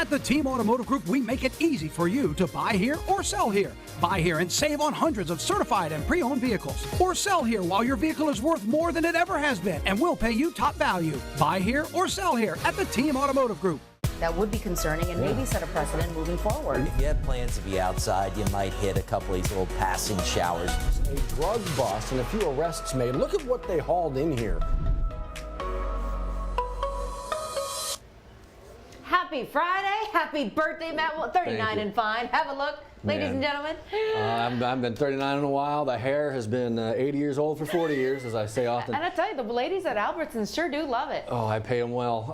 At the Team Automotive Group, we make it easy for you to buy here or sell here. Buy here and save on hundreds of certified and pre-owned vehicles. Or sell here while your vehicle is worth more than it ever has been, and we'll pay you top value. Buy here or sell here at the Team Automotive Group. That would be concerning and maybe set a precedent moving forward. If you have plans to be outside, you might hit a couple of these little passing showers. A drug bust and a few arrests made. Look at what they hauled in here. Happy Friday. Happy birthday, Matt. Well, 39 and fine. Have a look. Ladies and gentlemen. I've been 39 in a while. The hair has been 80 years old for 40 years, as I say often. And I tell you, the ladies at Albertsons sure do love it. Oh, I pay them well.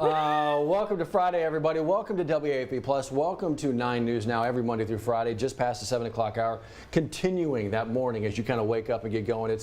Welcome to Friday, everybody. Welcome to WAFB Plus. Welcome to 9 News Now, every Monday through Friday, just past the 7 o'clock hour. Continuing that morning as you kind of wake up and get going.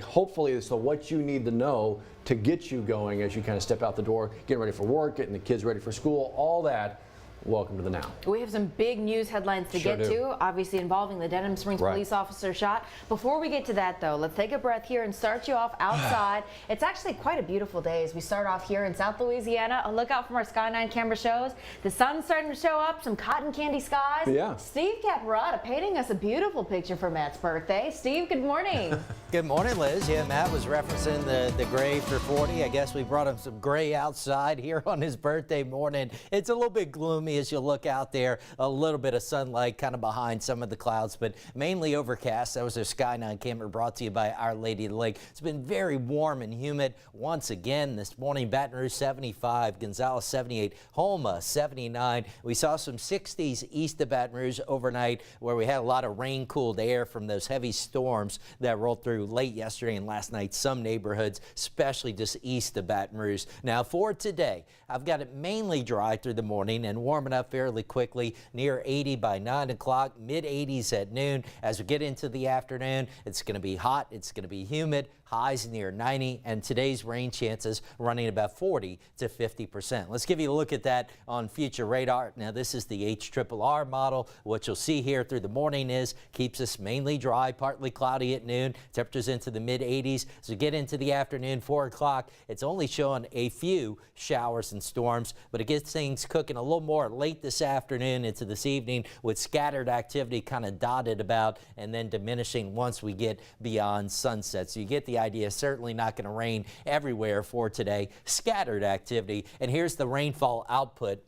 Hopefully it's the what you need to know to get you going as you kind of step out the door, getting ready for work, getting the kids ready for school, all that. Welcome to the Now. We have some big news headlines to get to, obviously involving the Denham Springs police officer shot. Before we get to that, though, let's take a breath here and start you off outside. It's actually quite a beautiful day as we start off here in South Louisiana. A look out from our Sky 9 camera shows. The sun's starting to show up, some cotton candy skies. Yeah. Steve Caparata painting us a beautiful picture for Matt's birthday. Steve, good morning. Good morning, Liz. Yeah, Matt was referencing the gray for 40. I guess we brought him some gray outside here on his birthday morning. It's a little bit gloomy as you look out there. A little bit of sunlight kind of behind some of the clouds, but mainly overcast. That was our Sky 9 camera brought to you by Our Lady of the Lake. It's been very warm and humid once again this morning. Baton Rouge 75, Gonzales 78, Homa 79. We saw some 60s east of Baton Rouge overnight where we had a lot of rain-cooled air from those heavy storms that rolled through late yesterday and last night. Some neighborhoods, especially just east of Baton Rouge. Now for today, I've got it mainly dry through the morning and warming up fairly quickly, near 80 by 9 o'clock, mid 80s at noon. As we get into the afternoon, it's going to be hot, it's going to be humid, highs near 90, and today's rain chances running about 40 to 50%. Let's give you a look at that on future radar. Now this is the HRRR model. What you'll see here through the morning is keeps us mainly dry, partly cloudy at noon, temperatures into the mid 80s. As we get into the afternoon, 4 o'clock, it's only showing a few showers and storms, but it gets things cooking a little more late this afternoon into this evening with scattered activity kind of dotted about and then diminishing once we get beyond sunset. So you get the idea. Certainly not going to rain everywhere for today. Scattered activity. And here's the rainfall output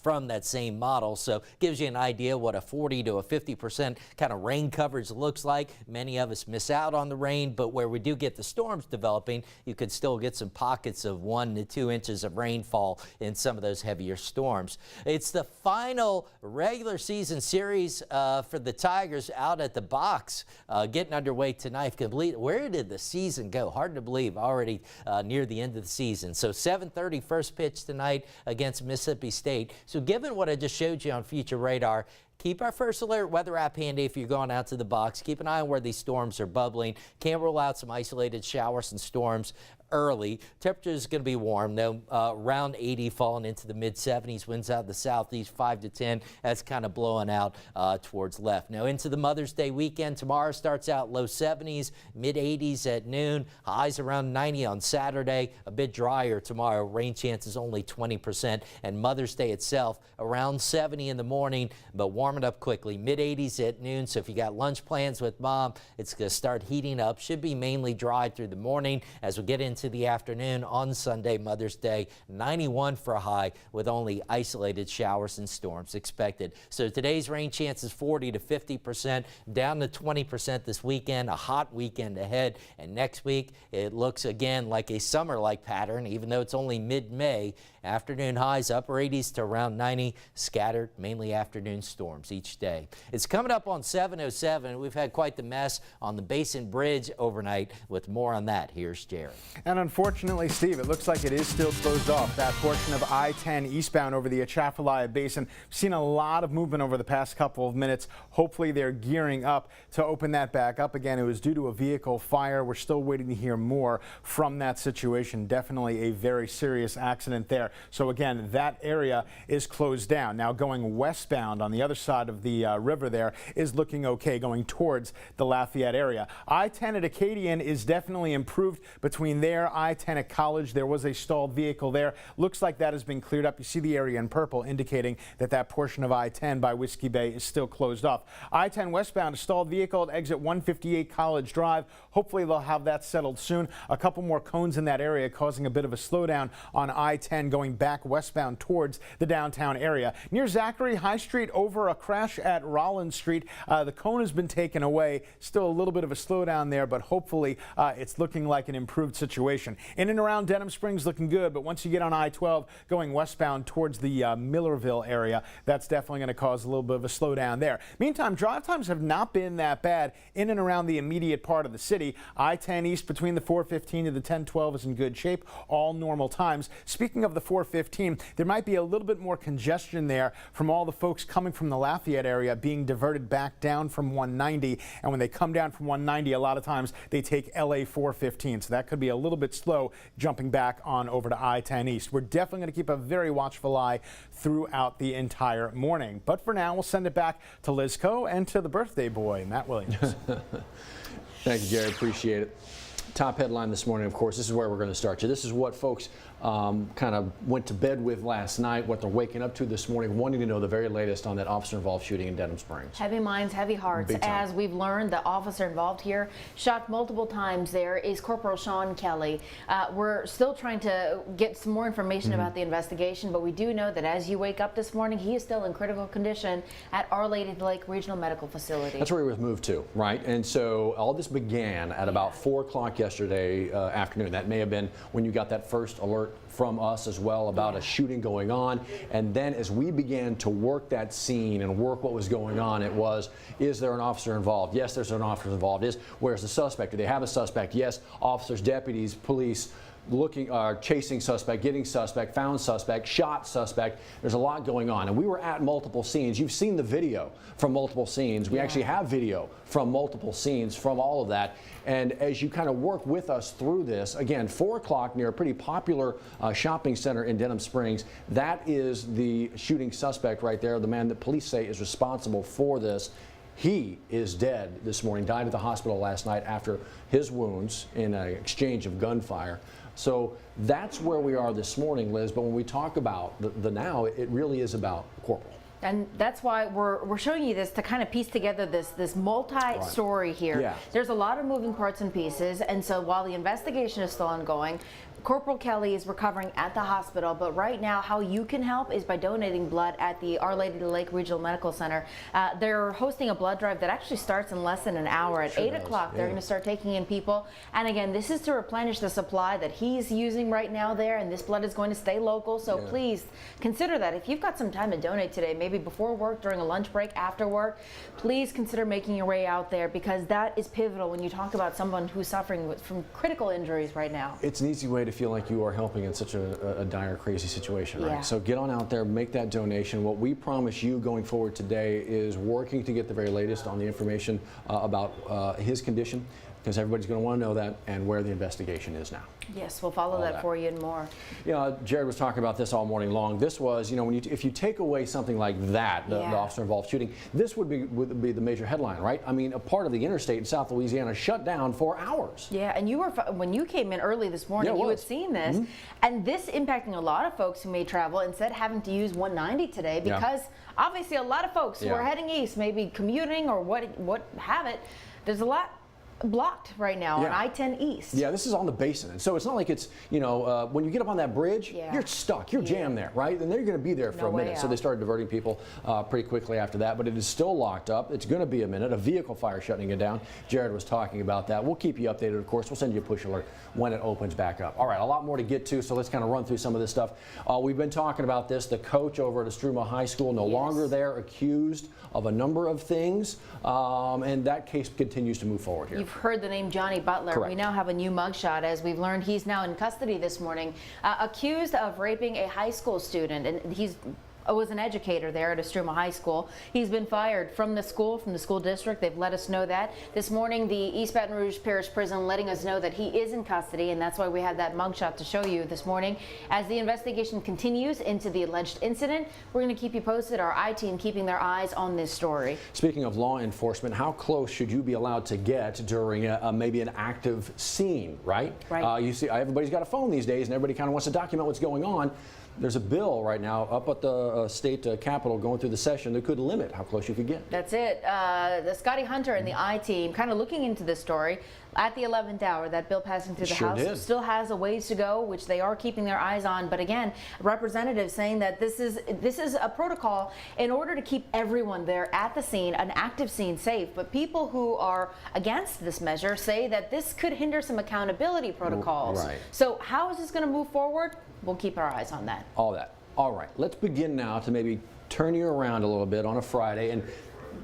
from that same model. So gives you an idea what a 40 to a 50% kind of rain coverage looks like. Many of us miss out on the rain, but where we do get the storms developing, you could still get some pockets of 1 to 2 inches of rainfall in some of those heavier storms. It's the final regular season series for the Tigers out at the box, getting underway tonight. Where did the season go? Hard to believe, already near the end of the season. So 7:30 first pitch tonight against Mississippi State. So given what I just showed you on future radar, keep our first alert weather app handy if you're going out to the box. Keep an eye on where these storms are bubbling. Can't rule out some isolated showers and storms early. Temperature is going to be warm, though, around 80, falling into the mid-70s. Winds out of the southeast, 5 to 10. That's kind of blowing out towards left. Now into the Mother's Day weekend. Tomorrow starts out low 70s, mid-80s at noon. Highs around 90 on Saturday. A bit drier tomorrow. Rain chances only 20%. And Mother's Day itself around 70 in the morning, but warming up quickly. Mid-80s at noon. So if you got lunch plans with mom, it's going to start heating up. Should be mainly dry through the morning as we get into the afternoon on Sunday, Mother's Day. 91 for a high with only isolated showers and storms expected. So today's rain chances 40 to 50%, down to 20% this weekend. A hot weekend ahead, and next week it looks again like a summer-like pattern, even though it's only mid-May. Afternoon highs upper 80s to around 90, scattered mainly afternoon storms each day. It's coming up on 7:07. We've had quite the mess on the Basin Bridge overnight. With more on that, here's Jerry. And unfortunately, Steve, it looks like it is still closed off. That portion of I-10 eastbound over the Atchafalaya Basin. We've seen a lot of movement over the past couple of minutes. Hopefully they're gearing up to open that back up again. It was due to a vehicle fire. We're still waiting to hear more from that situation. Definitely a very serious accident there. So again, that area is closed down. Now going westbound on the other side side of the river there is looking okay going towards the Lafayette area. I-10 at Acadian is definitely improved between there, I-10 at College. There was a stalled vehicle there. Looks like that has been cleared up. You see the area in purple indicating that that portion of I-10 by Whiskey Bay is still closed off. I-10 westbound, a stalled vehicle at exit 158 College Drive. Hopefully they'll have that settled soon. A couple more cones in that area causing a bit of a slowdown on I-10 going back westbound towards the downtown area. Near Zachary High Street, over a crash at Rollins Street. The cone has been taken away. Still a little bit of a slowdown there, but hopefully it's looking like an improved situation. In and around Denham Springs looking good, but once you get on I-12 going westbound towards the Millerville area, that's definitely going to cause a little bit of a slowdown there. Meantime, drive times have not been that bad in and around the immediate part of the city. I-10 east between the 415 to the 1012 is in good shape, all normal times. Speaking of the 415, there might be a little bit more congestion there from all the folks coming from the Lafayette area being diverted back down from 190, and when they come down from 190, a lot of times they take LA 415, so that could be a little bit slow jumping back on over to I-10 east. We're definitely going to keep a very watchful eye throughout the entire morning, but for now we'll send it back to Liz Coe and to the birthday boy, Matt Williams. Thank you, Jerry. Appreciate it. Top headline this morning, of course, this is where we're going to start you. This is what folks kind of went to bed with last night, what they're waking up to this morning, wanting to know the very latest on that officer-involved shooting in Denham Springs. Heavy minds, heavy hearts. As we've learned, the officer involved here shot multiple times. There is Corporal Sean Kelly. We're still trying to get some more information about the investigation, but we do know that as you wake up this morning, he is still in critical condition at Our Lady of the Lake Regional Medical Facility. That's where he was moved to, right? And so all this began at about 4 o'clock yesterday afternoon. That may have been when you got that first alert from us as well about a shooting going on. And then as we began to work that scene and work what was going on, it was, is there an officer involved? Yes, there's an officer involved. Where's the suspect? Do they have a suspect? Yes, officers, deputies, police, looking, chasing suspect, getting suspect, found suspect, shot suspect. There's a lot going on, and we were at multiple scenes. You've seen the video from multiple scenes. We actually have video from multiple scenes from all of that. And as you kind of work with us through this, again, 4 o'clock near a pretty popular shopping center in Denham Springs, that is the shooting suspect right there, the man that police say is responsible for this. He is dead this morning, died at the hospital last night after his wounds in an exchange of gunfire. So that's where we are this morning, Liz. But when we talk about the now, it really is about Corporal. And that's why we're showing you this to kind of piece together this multi-story here. Yeah. There's a lot of moving parts and pieces, and so while the investigation is still ongoing, Corporal Kelly is recovering at the hospital, but right now how you can help is by donating blood at the Our Lady of the Lake Regional Medical Center. They're hosting a blood drive that actually starts in less than an hour. At 8 o'clock, they're going to start taking in people. And again, this is to replenish the supply that he's using right now there, and this blood is going to stay local. So please consider that. If you've got some time to donate today, maybe before work, during a lunch break, after work, please consider making your way out there, because that is pivotal when you talk about someone who's suffering from critical injuries right now. It's an easy way to feel like you are helping in such a dire, crazy situation, right? So get on out there, make that donation. What we promise you going forward today is working to get the very latest on the information about his condition, because everybody's going to want to know that and where the investigation is now. Yes, we'll follow that for you and more. You know, Jared was talking about this all morning long. This was, you know, when if you take away something like that, the officer-involved shooting, this would be the major headline, right? I mean, a part of the interstate in South Louisiana shut down for hours. Yeah, and you were, when you came in early this morning, you had seen this, and this impacting a lot of folks who may travel, instead having to use 190 today, because obviously a lot of folks who are heading east, maybe commuting or what have it, there's a lot blocked right now on I-10 East. Yeah, this is on the basin, and so it's not like it's, you know, when you get up on that bridge, you're stuck, you're jammed there, right? And they're going to be there for a minute. So they started diverting people pretty quickly after that, but it is still locked up. It's going to be a minute. A vehicle fire shutting it down. Jared was talking about that. We'll keep you updated, of course. We'll send you a push alert when it opens back up. All right, a lot more to get to, so let's kind of run through some of this stuff. We've been talking about this. The coach over at Estruma High School no longer there, accused of a number of things, and that case continues to move forward here. You've heard the name Johnny Butler. Correct. We now have a new mugshot, as we've learned he's now in custody this morning, accused of raping a high school student, and he's was an educator there at Estruma High School. He's been fired from the school district. They've let us know that. This morning, the East Baton Rouge Parish Prison letting us know that he is in custody, and that's why we have that mugshot to show you this morning. As the investigation continues into the alleged incident, we're going to keep you posted. Our I-team keeping their eyes on this story. Speaking of law enforcement, how close should you be allowed to get during maybe an active scene, right? Right. You see, everybody's got a phone these days, and everybody kind of wants to document what's going on. There's a bill right now up at the state capitol going through the session that could limit how close you could get. That's it. The Scotty Hunter and the I-team kind of looking into this story. At the 11th hour, that bill passing through the House still has a ways to go, which they are keeping their eyes on. But again, representatives saying that this is a protocol in order to keep everyone there at the scene, an active scene, safe. But people who are against this measure say that this could hinder some accountability protocols. Right. So how is this going to move forward? We'll keep our eyes on that. All that. All right. Let's begin now to maybe turn you around a little bit on a Friday and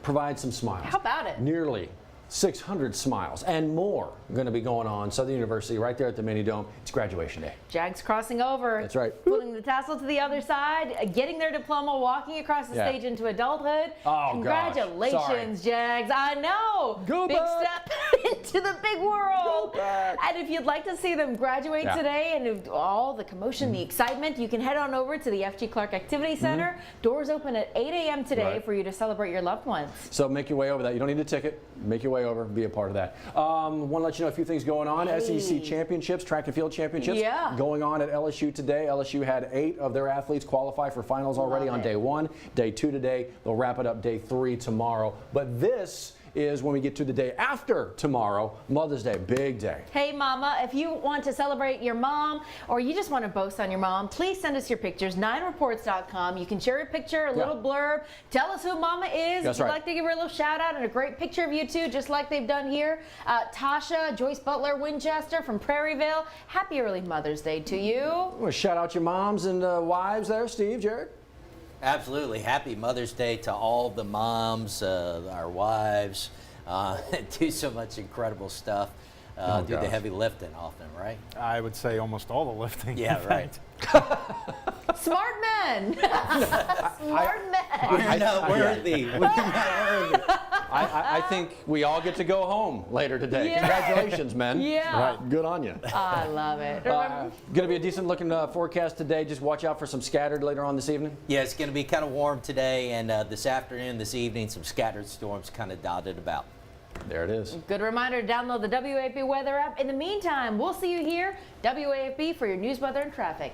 provide some smiles. How about it? Nearly 600 smiles and more going to be going on Southern University right there at the Mini Dome. It's graduation day. Jags crossing over. That's right. Pulling the tassel to the other side, getting their diploma, walking across the stage into adulthood. Oh, congratulations, Jags. I know. Go big back. step into the big world. Go back. And if you'd like to see them graduate today and if all the commotion, the excitement, you can head on over to the F.G. Clark Activity Center. Doors open at 8 a.m. today for you to celebrate your loved ones. So make your way over that. You don't need a ticket. Make your way over, be a part of that. Want to let you know a few things going on. SEC championships, track and field championships going on at LSU today. LSU had 8 of their athletes qualify for finals already on day 1. Day 2 today. They'll wrap it up day 3 tomorrow. But this is when we get to the day after tomorrow, Mother's Day, big day. Hey mama, if you want to celebrate your mom or you just want to boast on your mom, please send us your pictures, 9reports.com. You can share a picture, a little blurb, tell us who mama is. That's if you'd right. like to give her a little shout out and a great picture of you too, just like they've done here. Tasha, Joyce Butler Winchester from Prairieville, happy early Mother's Day to you. I want to shout out your moms and wives there, Steve, Jared. Absolutely. Happy Mother's Day to all the moms, our wives. Do so much incredible stuff. Do the heavy lifting often, right? I would say almost all the lifting. Yeah, right. Smart men. Smart men. We're not worthy. We're not worthy. I think we all get to go home later today. Yeah. Congratulations, men. Yeah. Right. Good on you. I love it. Going to be a decent looking forecast today. Just watch out for some scattered later on this evening. Yeah, it's going to be kind of warm today, and this afternoon, this evening, some scattered storms kind of dotted about. There it is. Good reminder to download the WAFB weather app. In the meantime, we'll see you here, WAFB, for your news, weather, and traffic.